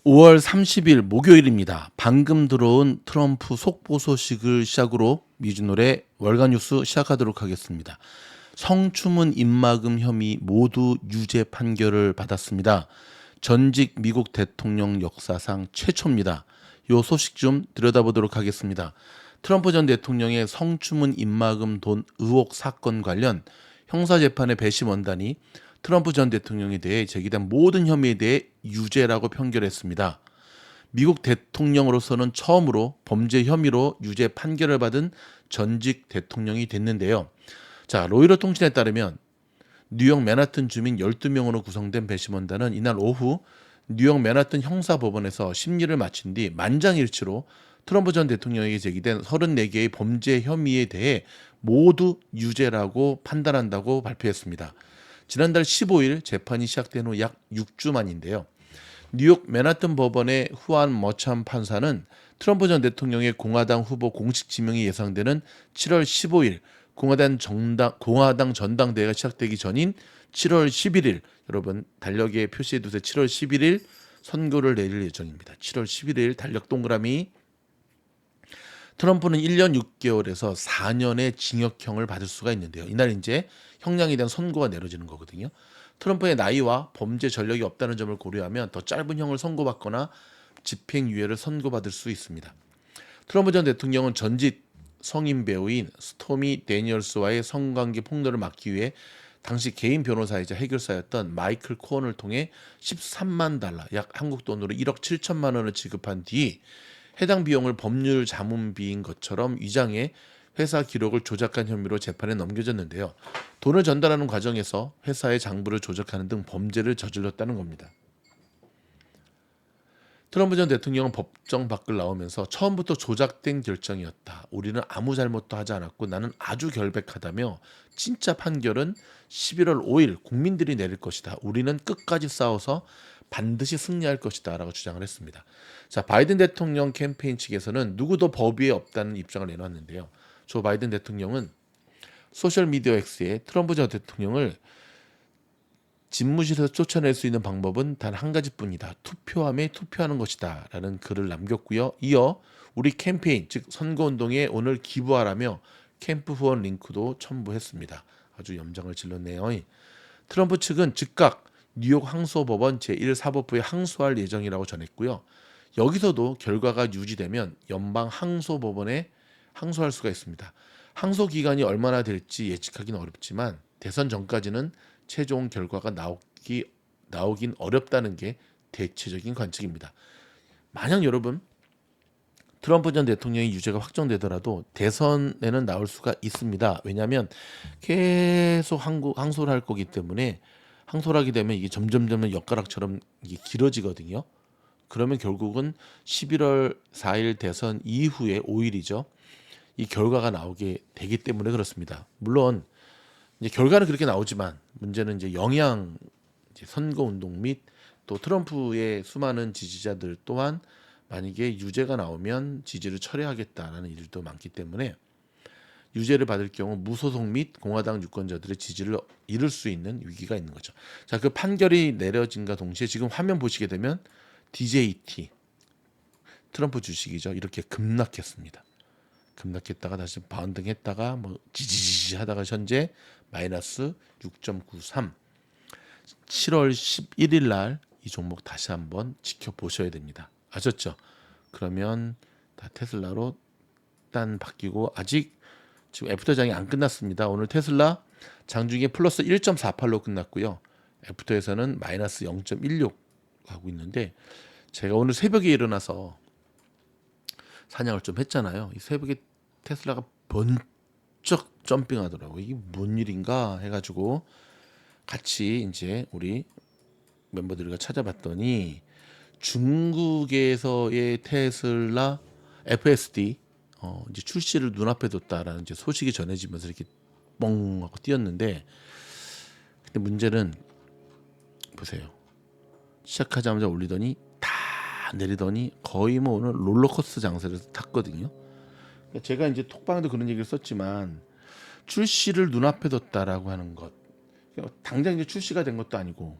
5월 30일 목요일입니다. 방금 들어온 트럼프 속보 소식을 시작으로 미주노래 월간 뉴스 시작하도록 하겠습니다. 성추문 입막음 혐의 모두 유죄 판결을 받았습니다. 전직 미국 대통령 역사상 최초입니다. 이 소식 좀 들여다보도록 하겠습니다. 트럼프 전 대통령의 성추문 입막음 돈 의혹 사건 관련 형사재판의 배심 원단이 트럼프 전 대통령에 대해 제기된 모든 혐의에 대해 유죄라고 판결했습니다. 미국 대통령으로서는 처음으로 범죄 혐의로 유죄 판결을 받은 전직 대통령이 됐는데요. 자, 로이터 통신에 따르면 뉴욕 맨하튼 주민 12명으로 구성된 배심원단은 이날 오후 뉴욕 맨하튼 형사법원에서 심리를 마친 뒤 만장일치로 트럼프 전 대통령에게 제기된 34개의 범죄 혐의에 대해 모두 유죄라고 판단한다고 발표했습니다. 지난달 15일 재판이 시작된 후 약 6주 만인데요. 뉴욕 맨하튼 법원의 후안 머참 판사는 트럼프 전 대통령의 공화당 후보 공식 지명이 예상되는 7월 15일 공화당 전당대회가 시작되기 전인 7월 11일, 여러분 달력에 표시해 두세요. 7월 11일 선고를 내릴 예정입니다. 7월 11일 달력 동그라미. 트럼프는 1년 6개월에서 4년의 징역형을 받을 수가 있는데요. 이날 이제 형량에 대한 선고가 내려지는 거거든요. 트럼프의 나이와 범죄 전력이 없다는 점을 고려하면 더 짧은 형을 선고받거나 집행유예를 선고받을 수 있습니다. 트럼프 전 대통령은 전직 성인 배우인 스토미 데니얼스와의 성관계 폭로를 막기 위해 당시 개인 변호사이자 해결사였던 마이클 코언을 통해 13만 달러, 약 한국 돈으로 1억 7천만 원을 지급한 뒤 해당 비용을 법률 자문비인 것처럼 위장해 회사 기록을 조작한 혐의로 재판에 넘겨졌는데요. 돈을 전달하는 과정에서 회사의 장부를 조작하는 등 범죄를 저질렀다는 겁니다. 트럼프 전 대통령은 법정 밖을 나오면서 처음부터 조작된 결정이었다. 우리는 아무 잘못도 하지 않았고 나는 아주 결백하다며 진짜 판결은 11월 5일 국민들이 내릴 것이다. 우리는 끝까지 싸워서 반드시 승리할 것이다 라고 주장을 했습니다. 자, 바이든 대통령 캠페인 측에서는 누구도 법 위에 없다는 입장을 내놨는데요. 조 바이든 대통령은 소셜미디어 X에 트럼프 전 대통령을 집무실에서 쫓아낼 수 있는 방법은 단 한 가지뿐이다. 투표함에 투표하는 것이다. 라는 글을 남겼고요. 이어 우리 캠페인, 즉 선거운동에 오늘 기부하라며 캠프 후원 링크도 첨부했습니다. 아주 염장을 질렀네요. 트럼프 측은 즉각 뉴욕 항소법원 제1사법부에 항소할 예정이라고 전했고요. 여기서도 결과가 유지되면 연방 항소법원에 항소할 수가 있습니다. 항소 기간이 얼마나 될지 예측하기는 어렵지만 대선 전까지는 최종 결과가 나오긴 어렵다는 게 대체적인 관측입니다. 만약 여러분 트럼프 전 대통령의 유죄가 확정되더라도 대선에는 나올 수가 있습니다. 왜냐하면 계속 항소를 할 거기 때문에 항소를 하게 되면 이게 점점 엿가락처럼 이게 길어지거든요. 그러면 결국은 11월 4일 대선 이후에 5일이죠. 이 결과가 나오게 되기 때문에 그렇습니다. 물론 이제 결과는 그렇게 나오지만 문제는 이제 이제 선거 운동 및 또 트럼프의 수많은 지지자들 또한 만약에 유죄가 나오면 지지를 철회하겠다라는 일도 많기 때문에 유죄를 받을 경우 무소속 및 공화당 유권자들의 지지를 잃을 수 있는 위기가 있는 거죠. 자, 그 판결이 내려진과 동시에 지금 화면 보시게 되면 DJT 트럼프 주식이죠. 이렇게 급락했습니다. 급락했다가 다시 반등했다가 뭐 지지지 하다가 현재 마이너스 6.93. 7월 11일 날 이 종목 다시 한번 지켜보셔야 됩니다. 아셨죠? 그러면 다 테슬라로 단 바뀌고 아직 지금 애프터장이 안 끝났습니다. 오늘 테슬라 장중에 플러스 1.48로 끝났고요. 애프터에서는 마이너스 0.16 하고 있는데 제가 오늘 새벽에 일어나서 사냥을 좀 했잖아요. 이 새벽에 테슬라가 번쩍 점핑하더라고요. 이게 뭔 일인가 해가지고 같이 이제 우리 멤버들과 찾아봤더니 중국에서의 테슬라 FSD 이제 출시를 눈앞에 뒀다라는 이제 소식이 전해지면서 이렇게 뻥 하고 뛰었는데, 근데 문제는 보세요. 시작하자마자 올리더니 다 내리더니 거의 뭐 오늘 롤러코스터 장세를 탔거든요. 제가 이제 톡방에도 그런 얘기를 썼지만 출시를 눈앞에 뒀다라고 하는 것, 당장 이제 출시가 된 것도 아니고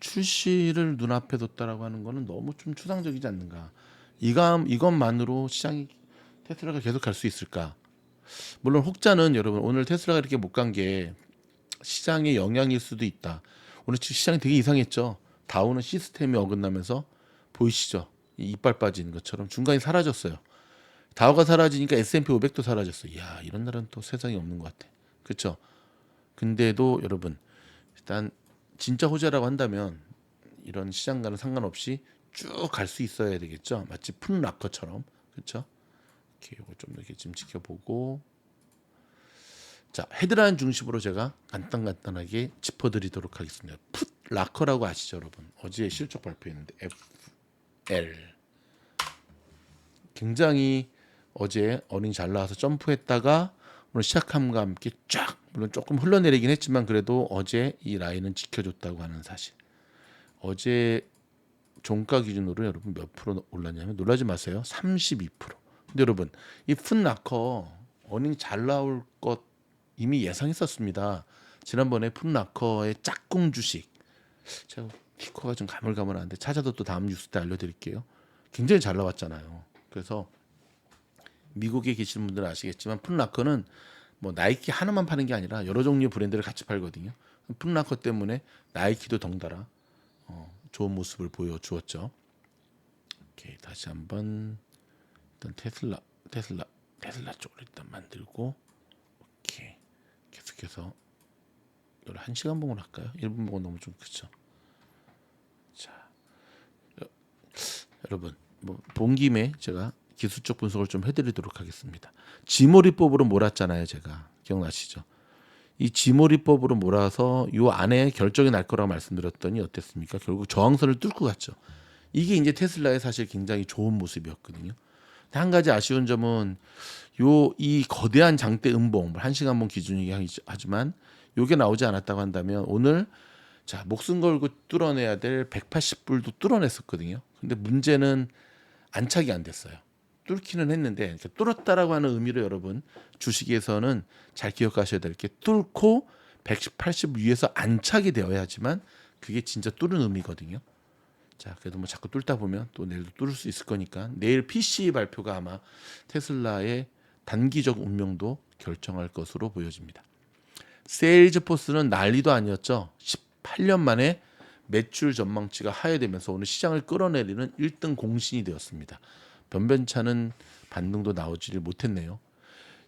출시를 눈앞에 뒀다라고 하는 거는 너무 좀 추상적이지 않는가. 이것만으로 시장이 테슬라가 계속 갈 수 있을까? 물론 혹자는 여러분 오늘 테슬라가 이렇게 못 간 게 시장의 영향일 수도 있다. 오늘 시장이 되게 이상했죠. 다우는 시스템이 어긋나면서 보이시죠? 이빨 빠지는 것처럼 중간에 사라졌어요. 다우가 사라지니까 S&P 500도 사라졌어. 이야, 이런 날은 또 세상에 없는 것 같아. 그렇죠? 근데도 여러분 일단 진짜 호재라고 한다면 이런 시장과는 상관없이 쭉 갈 수 있어야 되겠죠. 마치 풋락커처럼. 그렇죠? 이렇게 이거 좀 이렇게 좀 지켜보고, 자, 헤드라인 중심으로 제가 간단하게 짚어드리도록 하겠습니다. 풋라커라고 아시죠, 여러분? 어제 실적 발표했는데 FL 굉장히 어제 어닝 잘 나와서 점프했다가 오늘 시작함과 함께 쫙, 물론 조금 흘러내리긴 했지만 그래도 어제 이 라인은 지켜줬다고 하는 사실. 어제 종가 기준으로 여러분 몇 프로 올랐냐면 놀라지 마세요. 32%. 근데 여러분 이 풋라커 어닝 잘 나올 것 이미 예상했었습니다. 지난번에 풋라커의 짝꿍 주식, 제가 티커가 좀 가물가물한데 찾아도 또 다음 뉴스 때 알려드릴게요. 굉장히 잘 나왔잖아요. 그래서 미국에 계시는 분들은 아시겠지만 풋라커는 뭐 나이키 하나만 파는 게 아니라 여러 종류의 브랜드를 같이 팔거든요. 풋라커 때문에 나이키도 덩달아 좋은 모습을 보여주었죠. 오케이, 다시 한번 일단 테슬라 쪽으로 일단 만들고, 오케이, 계속해서 이걸 1시간 봉으로 할까요? 1분 봉은 너무 좀 그렇죠. 자, 여러분 뭐 본 김에 제가 기술적 분석을 좀 해드리도록 하겠습니다. 지몰이법으로 몰았잖아요, 제가. 기억나시죠? 이 지몰이법으로 몰아서 요 안에 결정이 날 거라고 말씀드렸더니 어땠습니까? 결국 저항선을 뚫고 갔죠. 이게 이제 테슬라의 사실 굉장히 좋은 모습이었거든요. 근데 한 가지 아쉬운 점은 이 거대한 장대 음봉, 1시간봉 기준이긴 하지만 요게 나오지 않았다고 한다면 오늘 자, 목숨 걸고 뚫어내야 될 180불도 뚫어냈었거든요. 근데 문제는 안착이 안 됐어요. 뚫기는 했는데 뚫었다라고 하는 의미로 여러분 주식에서는 잘 기억하셔야 될 게 뚫고 180 위에서 안착이 되어야지만 그게 진짜 뚫은 의미거든요. 자, 그래도 뭐 자꾸 뚫다 보면 또 내일도 뚫을 수 있을 거니까 내일 PC 발표가 아마 테슬라의 단기적 운명도 결정할 것으로 보여집니다. 세일즈포스는 난리도 아니었죠. 18년 만에 매출 전망치가 하회되면서 오늘 시장을 끌어내리는 1등 공신이 되었습니다. 변변찮은 반등도 나오지를 못했네요.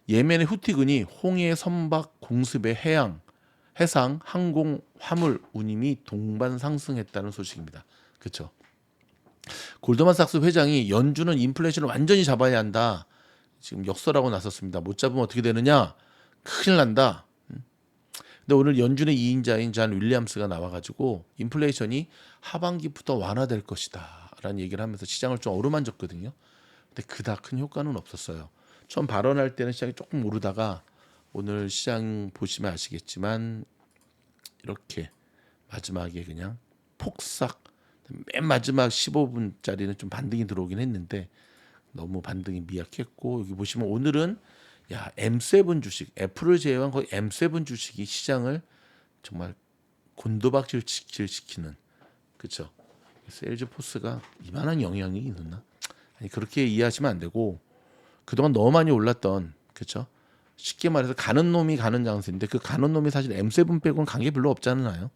예멘의 후티군이 홍해 선박 공습의 해상, 항공, 화물 운임이 동반 상승했다는 소식입니다. 그렇죠? 골드만삭스 회장이 연준은 인플레이션을 완전히 잡아야 한다. 지금 역설하고 나섰습니다. 못 잡으면 어떻게 되느냐? 큰일 난다. 근데 오늘 연준의 2인자인 잔 윌리엄스가 나와가지고 인플레이션이 하반기부터 완화될 것이다 라는 얘기를 하면서 시장을 좀 어루만졌거든요. 근데 그닥 큰 효과는 없었어요. 처음 발언할 때는 시장이 조금 오르다가 오늘 시장 보시면 아시겠지만 이렇게 마지막에 그냥 폭삭, 맨 마지막 15분짜리는 좀 반등이 들어오긴 했는데 너무 반등이 미약했고, 여기 보시면 오늘은 M7 주식, 애플을 제외한 거의 M7 주식이 시장을 정말 곤도박질시키는, 그렇죠? 세일즈포스가 이만한 영향이 있나? 아니, 그렇게 이해하시면 안 되고, 그동안 너무 많이 올랐던, 그렇죠? 쉽게 말해서 가는 놈이 가는 장세인데 그 가는 놈이 사실 M7 빼고는 간 게 별로 없잖아요.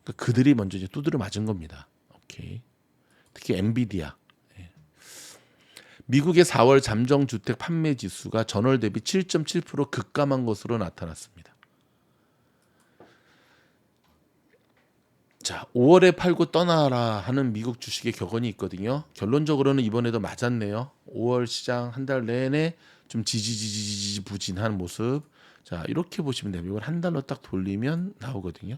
그러니까 그들이 먼저 이제 두드려 맞은 겁니다. 오케이. 특히 엔비디아. 미국의 4월 잠정 주택 판매 지수가 전월 대비 7.7% 급감한 것으로 나타났습니다. 자, 5월에 팔고 떠나라 하는 미국 주식의 격언이 있거든요. 결론적으로는 이번에도 맞았네요. 5월 시장 한 달 내내 좀 지지부진한 모습. 자, 이렇게 보시면 돼요. 이걸 한 달로 딱 돌리면 나오거든요.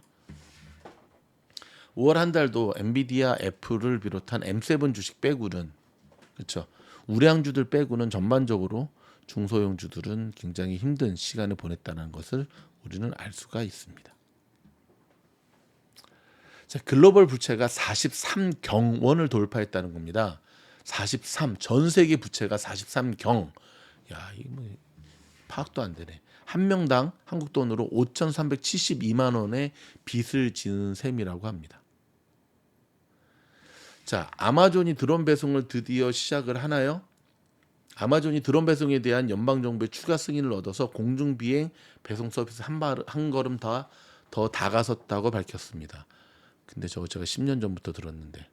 5월 한 달도 엔비디아, 애플을 비롯한 M7 주식 빼고는, 그렇죠? 우량주들 빼고는 전반적으로 중소형주들은 굉장히 힘든 시간을 보냈다는 것을 우리는 알 수가 있습니다. 자, 글로벌 부채가 43경원을 돌파했다는 겁니다. 43, 전 세계 부채가 43경. 야, 이거 뭐 파악도 안 되네. 한 명당 한국 돈으로 5,372만 원의 빚을 지는 셈이라고 합니다. 자, 아마존이 드론 배송을 드디어 시작을 하나요? 아마존이 드론 배송에 대한 연방정부의 추가 승인을 얻어서 공중비행 배송 서비스 한 걸음 더 다가섰다고 밝혔습니다. 근데 저거 제가 10년 전부터 들었는데.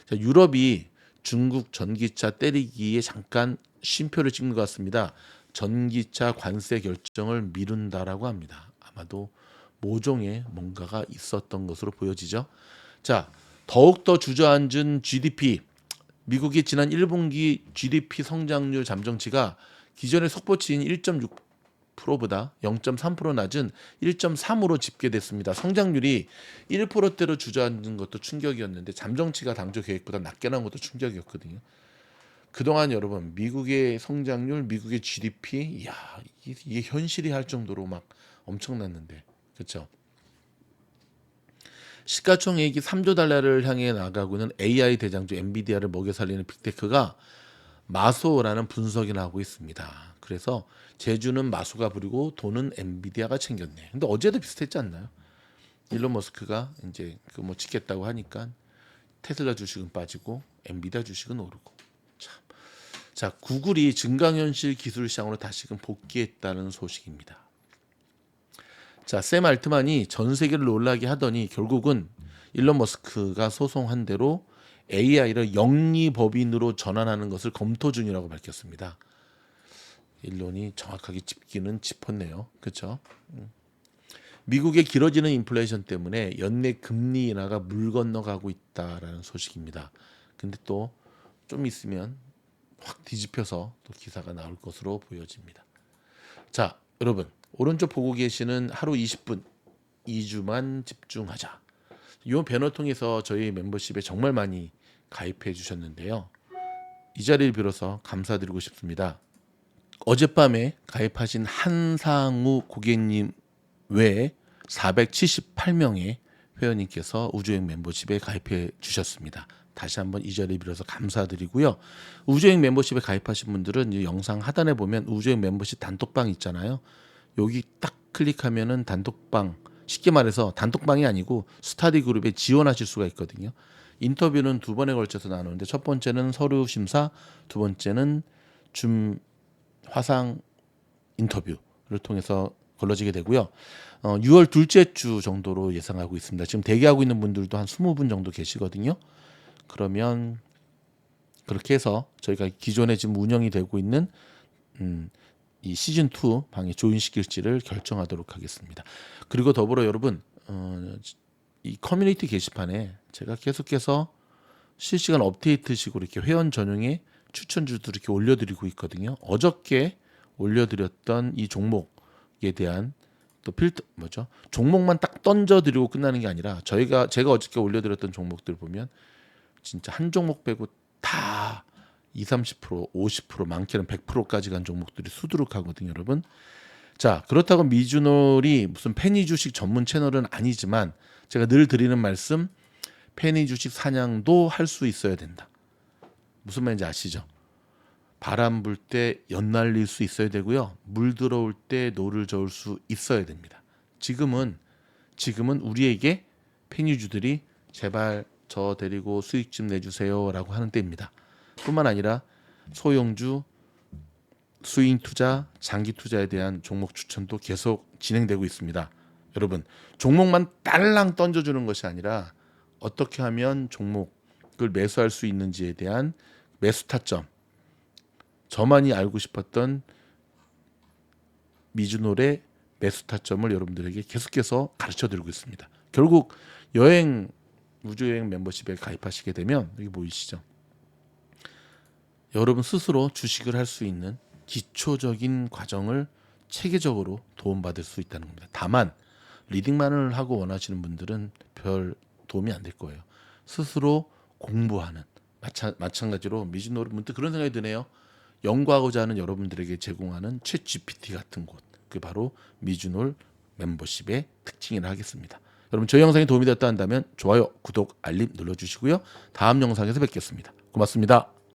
자, 유럽이 중국 전기차 때리기에 잠깐 쉼표를 찍는 것 같습니다. 전기차 관세 결정을 미룬다라고 합니다. 아마도 모종의 뭔가가 있었던 것으로 보여지죠. 자, 더욱더 주저앉은 GDP. 미국이 지난 1분기 GDP 성장률 잠정치가 기존의 속보치인 1.6%보다 0.3% 낮은 1.3으로 집계됐습니다. 성장률이 1%대로 주저앉은 것도 충격이었는데 잠정치가 당초 계획보다 낮게 나온 것도 충격이었거든요. 그동안 여러분 미국의 성장률, 미국의 GDP, 이야 이게 현실이 할 정도로 막 엄청났는데, 그렇죠? 시가총액이 3조 달러를 향해 나가고는 AI 대장주 엔비디아를 먹여 살리는 빅테크가 마소라는 분석이 나오고 있습니다. 그래서 제주는 마소가 부리고 돈은 엔비디아가 챙겼네. 근데 어제도 비슷했지 않나요? 일론 머스크가 이제 그 뭐 짓겠다고 하니까 테슬라 주식은 빠지고 엔비디아 주식은 오르고. 참. 자, 구글이 증강현실 기술 시장으로 다시금 복귀했다는 소식입니다. 자, 샘 알트만이 전 세계를 놀라게 하더니 결국은 일론 머스크가 소송한 대로 AI를 영리법인으로 전환하는 것을 검토 중이라고 밝혔습니다. 일론이 정확하게 짚기는 짚었네요. 그렇죠? 미국의 길어지는 인플레이션 때문에 연내 금리 인하가 물 건너가고 있다라는 소식입니다. 근데 또 좀 있으면 확 뒤집혀서 또 기사가 나올 것으로 보여집니다. 자, 여러분 오른쪽 보고 계시는 하루 20분 2주만 집중하자. 이 배너 통해서 저희 멤버십에 정말 많이 가입해 주셨는데요. 이 자리를 빌어서 감사드리고 싶습니다. 어젯밤에 가입하신 한상우 고객님 외에 478명의 회원님께서 우주여행 멤버십에 가입해 주셨습니다. 다시 한번 이 자리를 빌어서 감사드리고요. 우주여행 멤버십에 가입하신 분들은 이 영상 하단에 보면 우주여행 멤버십 단톡방 있잖아요. 여기 딱 클릭하면은 단톡방, 쉽게 말해서 단톡방이 아니고 스터디 그룹에 지원하실 수가 있거든요. 인터뷰는 2번에 걸쳐서 나누는데 첫 번째는 서류 심사, 두 번째는 줌 화상 인터뷰를 통해서 걸러지게 되고요. 6월 둘째 주 정도로 예상하고 있습니다. 지금 대기하고 있는 분들도 한 20분 정도 계시거든요. 그러면 그렇게 해서 저희가 기존에 지금 운영이 되고 있는 이 시즌 2 방에 조인시킬지를 결정하도록 하겠습니다. 그리고 더불어 여러분 이 커뮤니티 게시판에 제가 계속해서 실시간 업데이트식으로 이렇게 회원 전용의 추천주도 이렇게 올려드리고 있거든요. 어저께 올려드렸던 이 종목에 대한 또 필터 종목만 딱 던져드리고 끝나는 게 아니라 제가 어저께 올려드렸던 종목들 보면 진짜 한 종목 빼고 다 20, 30%, 50%, 많게는 100%까지 간 종목들이 수두룩하거든요, 여러분. 자, 그렇다고 미주놀이 무슨 페니 주식 전문 채널은 아니지만 제가 늘 드리는 말씀, 페니 주식 사냥도 할 수 있어야 된다. 무슨 말인지 아시죠? 바람 불 때 연날릴 수 있어야 되고요. 물 들어올 때 노를 저을 수 있어야 됩니다. 지금은 우리에게 페니주들이 제발 저 데리고 수익 좀 내주세요라고 하는 때입니다. 뿐만 아니라 소형주, 스윙 투자, 장기 투자에 대한 종목 추천도 계속 진행되고 있습니다. 여러분, 종목만 딸랑 던져주는 것이 아니라 어떻게 하면 종목을 매수할 수 있는지에 대한 매수 타점, 저만이 알고 싶었던 미주놀의 매수 타점을 여러분들에게 계속해서 가르쳐드리고 있습니다. 결국 우주여행 멤버십에 가입하시게 되면 여기 보이시죠? 여러분 스스로 주식을 할 수 있는 기초적인 과정을 체계적으로 도움받을 수 있다는 겁니다. 다만 리딩만을 하고 원하시는 분들은 별 도움이 안 될 거예요. 스스로 공부하는 마찬가지로 미주놀 문득 그런 생각이 드네요. 연구하고자 하는 여러분들에게 제공하는 챗 GPT 같은 곳, 그게 바로 미주놀 멤버십의 특징이라 하겠습니다. 여러분 저희 영상이 도움이 됐다 한다면 좋아요, 구독, 알림 눌러주시고요. 다음 영상에서 뵙겠습니다. 고맙습니다.